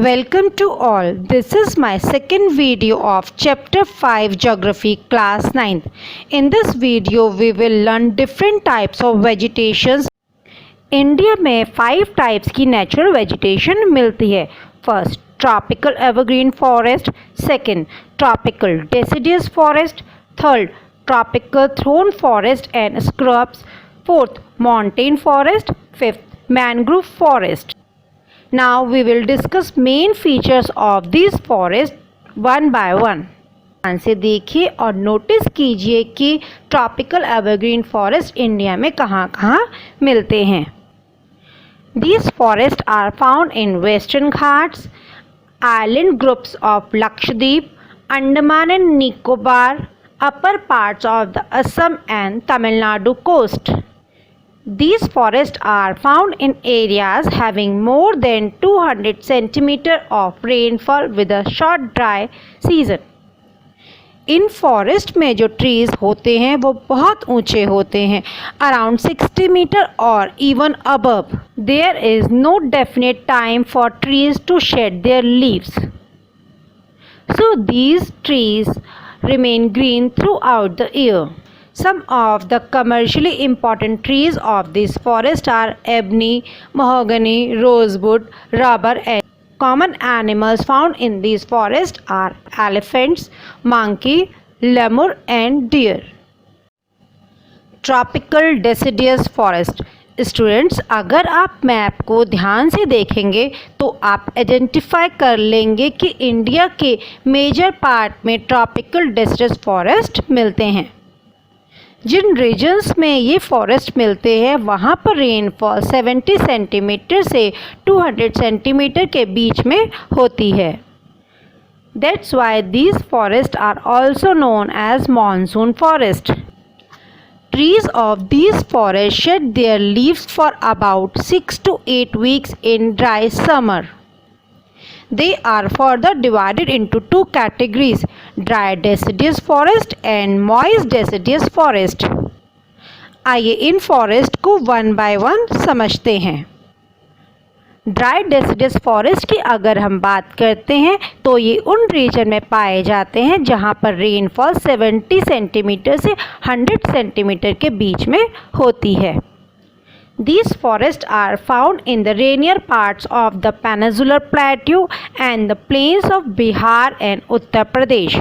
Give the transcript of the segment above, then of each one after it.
Welcome to all. This is my second video of Chapter 5 Geography Class 9th. In this video we will learn different types of vegetations. India में 5 types की natural vegetation मिलती है. First tropical evergreen forest, second tropical deciduous forest, third tropical thorn forest and scrubs, fourth mountain forest, fifth mangrove forest. Now we will discuss main features of these forests one by one. ध्यान से देखिए और notice कीजिए कि tropical evergreen forest India में कहाँ मिलते हैं. These forests are found in Western Ghats, island groups of Lakshadweep, Andaman and Nicobar, upper parts of the Assam and Tamil Nadu coast. These forests are found in areas having more than 200 cm of rainfall with a short dry season. In forest में जो trees होते हैं वो बहुत ऊंचे होते हैं, around 60 metre और even above. There is no definite time for trees to shed their leaves. So these trees remain green throughout the year. Some of the commercially important trees of this forest are ebony, mahogany, rosewood, rubber, and common animals found in these forests are elephants, monkey, lemur, and deer. Tropical deciduous forest. Students, अगर आप map को ध्यान से देखेंगे तो आप identify कर लेंगे कि इंडिया के मेजर पार्ट में ट्रॉपिकल डेसिडस फॉरेस्ट मिलते हैं. जिन रीजन्स में ये फॉरेस्ट मिलते हैं वहाँ पर रेनफॉल 70 सेंटीमीटर से 200 सेंटीमीटर के बीच में होती है. That's why these forest are also known as monsoon forest. Trees of these forests shed their leaves for about 6 to 8 weeks in dry summer. They are further divided into two categories, dry deciduous forest and moist deciduous forest. आइए इन forest को one by one समझते हैं. Dry deciduous forest की अगर हम बात करते हैं तो ये उन रीजन में पाए जाते हैं जहाँ पर रेनफॉल 70 सेंटीमीटर से 100 सेंटीमीटर के बीच में होती है. These forests are found in the rainier parts of the peninsular plateau and the plains of Bihar and Uttar Pradesh.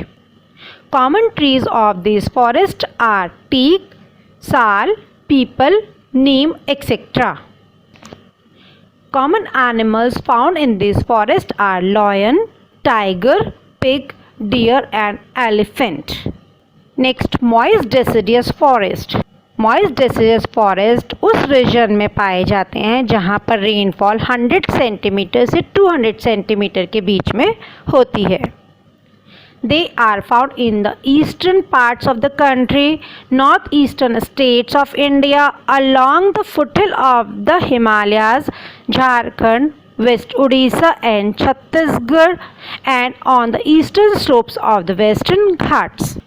Common trees of these forests are teak, sal, peepal, neem, etc. Common animals found in this forest are lion, tiger, pig, deer and elephant. Next, moist deciduous forest. Moist deciduous forest उस reason में पाए जाते हैं जहाँ पर rainfall 100 centimetre से 200 centimetre के बीच में होती है. They are found in the eastern parts of the country, northeastern states of India, along the foothill of the Himalayas, Jharkhand, West Odisha and Chhattisgarh, and on the eastern slopes of the Western Ghats.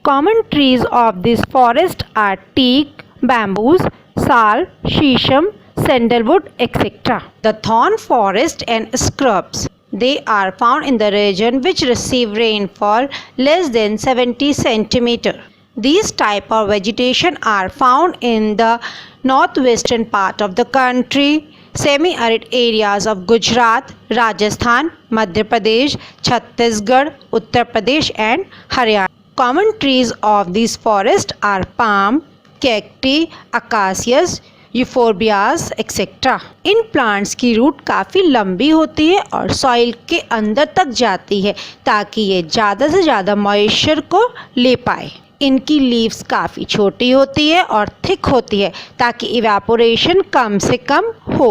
Common trees of this forest are teak, bamboos, sal, shisham, sandalwood, etc. The thorn forest and scrubs. They are found in the region which receive rainfall less than 70 centimeter. These type of vegetation are found in the northwestern part of the country, semi-arid areas of Gujarat, Rajasthan, Madhya Pradesh, Chhattisgarh, Uttar Pradesh and Haryana. Common trees of these forests are palm, cacti, acacias, euphorbias etcetera. इन plants की root काफ़ी लंबी होती है और soil के अंदर तक जाती है ताकि ये ज़्यादा से ज़्यादा मॉइस्चर को ले पाए. इनकी लीव्स काफ़ी छोटी होती है और थिक होती है ताकि इवेपोरेशन कम से कम हो.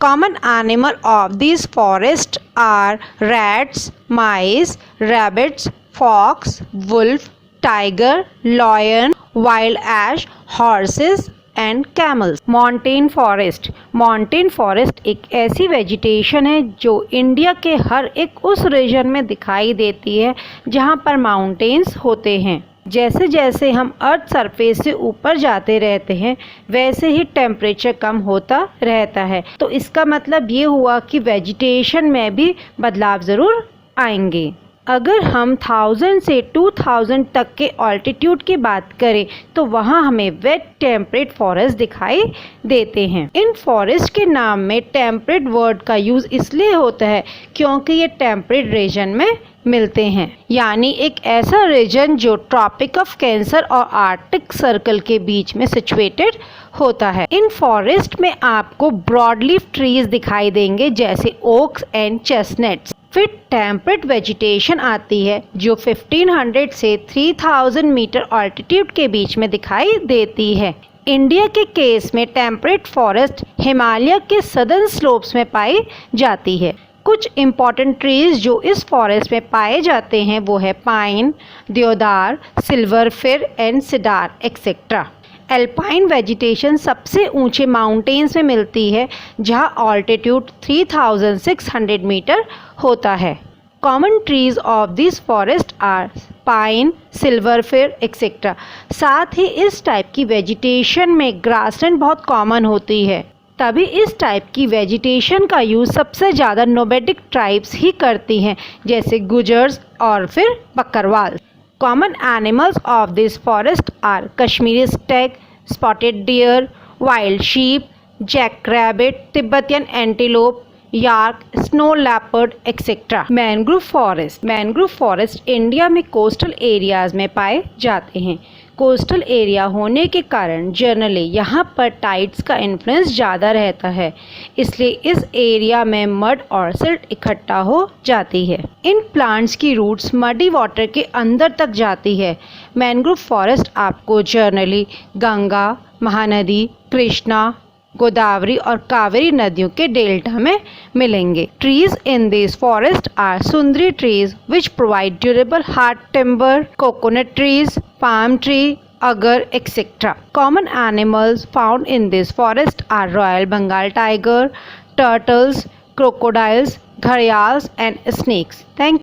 Common animal of this forest are rats, mice, rabbits, fox, wolf, tiger, lion, wild ass, horses and camels. Mountain forest. Mountain forest एक ऐसी वेजिटेशन है जो इंडिया के हर एक उस रीजन में दिखाई देती है जहाँ पर माउंटेन्स होते हैं. जैसे जैसे हम अर्थ सरफेस से ऊपर जाते रहते हैं वैसे ही टेम्परेचर कम होता रहता है। तो इसका मतलब ये हुआ कि वेजिटेशन में भी बदलाव ज़रूर आएंगे। अगर हम 1000 से 2000 तक के ऑल्टीट्यूड की बात करें तो वहाँ हमें वेट टेम्परेट फॉरेस्ट दिखाई देते हैं। इन फॉरेस्ट के नाम में टेम्परेट वर्ड का यूज़ इसलिए होता है क्योंकि ये टेम्परेट रीजन में मिलते हैं, यानी एक ऐसा रीजन जो ट्रॉपिक ऑफ कैंसर और आर्कटिक सर्कल के बीच में सिचुएटेड होता है। इन फॉरेस्ट में आपको ब्रॉडलीफ ट्रीज दिखाई देंगे जैसे ओक्स एंड चेस्टनट्स। फिर टेम्परेट वेजिटेशन आती है जो 1500 से 3000 मीटर ऑल्टीट्यूड के बीच में दिखाई देती है। इंडिया के केस में टेम्परेट फॉरेस्ट हिमालय के सदर्न स्लोप्स में पाई जाती है। कुछ इम्पॉर्टेंट ट्रीज जो इस फॉरेस्ट में पाए जाते हैं वो है पाइन, देवदार, सिल्वर फिर and cedar etcetera. Alpine vegetation सबसे ऊंचे माउंटेन्स में मिलती है जहां ऑल्टीट्यूड 3600 मीटर होता है। Common trees of this forest are pine, silver fir etcetera. साथ ही इस टाइप की वेजिटेशन में ग्रासलैंड बहुत कॉमन होती है, तभी इस टाइप की वेजिटेशन का यूज़ सबसे ज़्यादा नोमैडिक ट्राइब्स ही करती हैं जैसे गुजर्स और फिर Bakarwal. Common animals of this forest are Kashmiri stag, spotted deer, wild sheep, jackrabbit, Tibetan antelope, yak, snow leopard, etc. Mangrove forest India में कोस्टल एरियाज में पाए जाते हैं। कोस्टल एरिया होने के कारण जनरली यहाँ पर टाइड्स का इन्फ्लुएंस ज़्यादा रहता है, इसलिए इस एरिया में मड और सिल्ट इकट्ठा हो जाती है। इन प्लांट्स की रूट्स मडी वाटर के अंदर तक जाती है। मैंग्रोव फॉरेस्ट आपको जनरली गंगा, महानदी, कृष्णा, गोदावरी और कावेरी नदियों के डेल्टा में मिलेंगे। Trees in this forest are sundari trees which provide durable hard timber, coconut trees, palm tree, agar, etc. Common animals found in this forest are Royal Bengal tiger, turtles, crocodiles, gharials and snakes. Thank you.